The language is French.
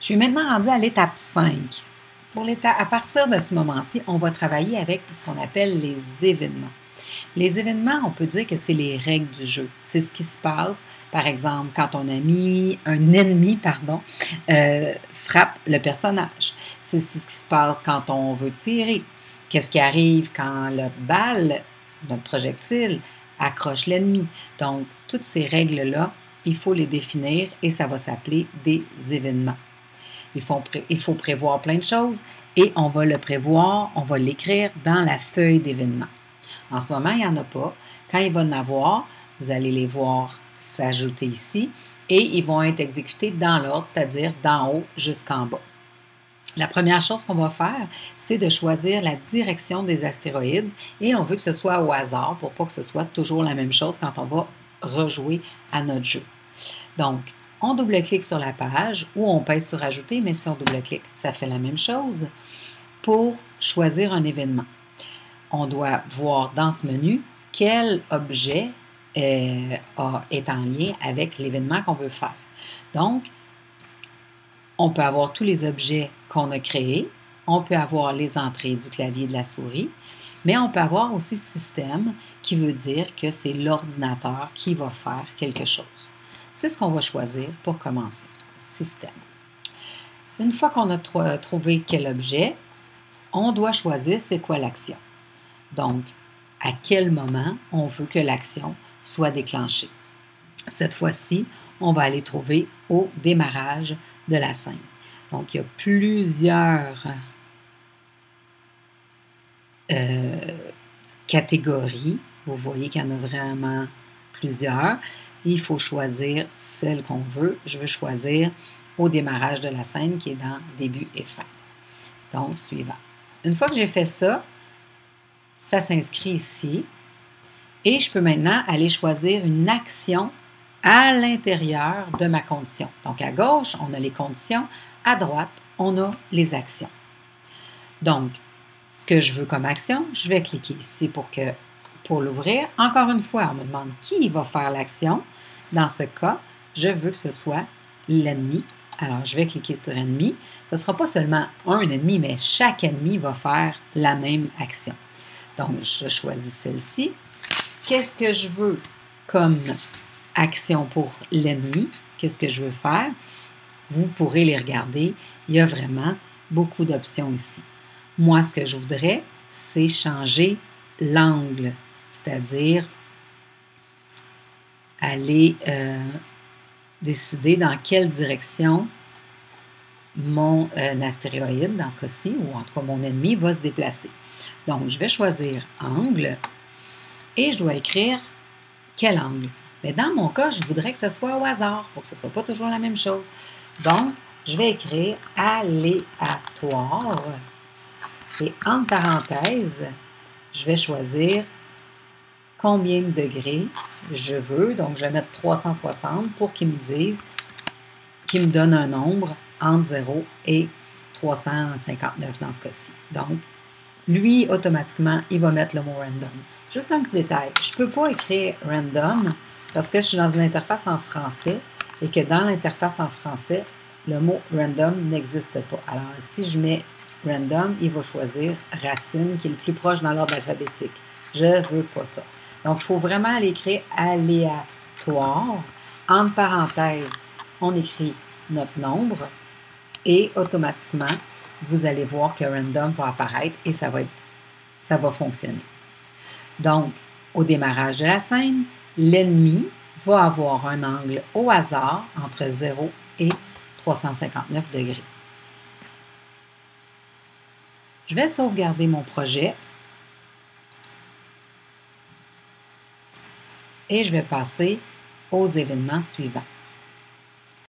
Je suis maintenant rendue à l'étape 5. À partir de ce moment-ci, on va travailler avec ce qu'on appelle les événements. Les événements, on peut dire que c'est les règles du jeu. C'est ce qui se passe, par exemple, quand un ennemi frappe le personnage. C'est ce qui se passe quand on veut tirer. Qu'est-ce qui arrive quand notre projectile, accroche l'ennemi. Donc, toutes ces règles-là, il faut les définir et ça va s'appeler des événements. Il faut prévoir plein de choses et on va le prévoir, on va l'écrire dans la feuille d'événements. En ce moment, il n'y en a pas. Quand il va en avoir, vous allez les voir s'ajouter ici et ils vont être exécutés dans l'ordre, c'est-à-dire d'en haut jusqu'en bas. La première chose qu'on va faire, c'est de choisir la direction des astéroïdes et on veut que ce soit au hasard pour pas que ce soit toujours la même chose quand on va rejouer à notre jeu. Donc, on double-clique sur la page ou on pèse sur Ajouter, mais si on double-clique, ça fait la même chose pour choisir un événement. On doit voir dans ce menu quel objet est en lien avec l'événement qu'on veut faire. Donc, on peut avoir tous les objets qu'on a créés, on peut avoir les entrées du clavier et de la souris, mais on peut avoir aussi système qui veut dire que c'est l'ordinateur qui va faire quelque chose. C'est ce qu'on va choisir pour commencer. Système. Une fois qu'on a trouvé quel objet, on doit choisir c'est quoi l'action. Donc, à quel moment on veut que l'action soit déclenchée. Cette fois-ci, on va aller trouver au démarrage de la scène. Donc, il y a plusieurs catégories. Vous voyez qu'il y en a vraiment plusieurs. Il faut choisir celle qu'on veut. Je veux choisir au démarrage de la scène qui est dans début et fin. Donc, suivant. Une fois que j'ai fait ça, ça s'inscrit ici. Et je peux maintenant aller choisir une action à l'intérieur de ma condition. Donc, à gauche, on a les conditions. À droite, on a les actions. Donc, ce que je veux comme action, je vais cliquer ici pour l'ouvrir. Encore une fois, on me demande qui va faire l'action. Dans ce cas, je veux que ce soit l'ennemi. Alors, je vais cliquer sur ennemi. Ce ne sera pas seulement un ennemi, mais chaque ennemi va faire la même action. Donc, je choisis celle-ci. Qu'est-ce que je veux comme action pour l'ennemi? Qu'est-ce que je veux faire? Vous pourrez les regarder. Il y a vraiment beaucoup d'options ici. Moi, ce que je voudrais, c'est changer l'angle, c'est-à-dire aller décider dans quelle direction mon astéroïde, dans ce cas-ci, ou en tout cas mon ennemi, va se déplacer. Donc, je vais choisir angle et je dois écrire quel angle. Mais dans mon cas, je voudrais que ce soit au hasard pour que ce ne soit pas toujours la même chose. Donc, je vais écrire aléatoire et entre parenthèses, je vais choisir combien de degrés je veux. Donc, je vais mettre 360 pour qu'il me donne un nombre entre 0 et 359 dans ce cas-ci. Donc, lui, automatiquement, il va mettre le mot random. Juste un petit détail, je ne peux pas écrire random parce que je suis dans une interface en français et que dans l'interface en français, le mot random n'existe pas. Alors, si je mets random, il va choisir racine qui est le plus proche dans l'ordre alphabétique. Je ne veux pas ça. Donc, il faut vraiment l'écrire aléatoire. Entre parenthèses, on écrit notre nombre et automatiquement, vous allez voir que random va apparaître et ça va fonctionner. Donc, au démarrage de la scène, l'ennemi va avoir un angle au hasard entre 0 et 359 degrés. Je vais sauvegarder mon projet et je vais passer aux événements suivants.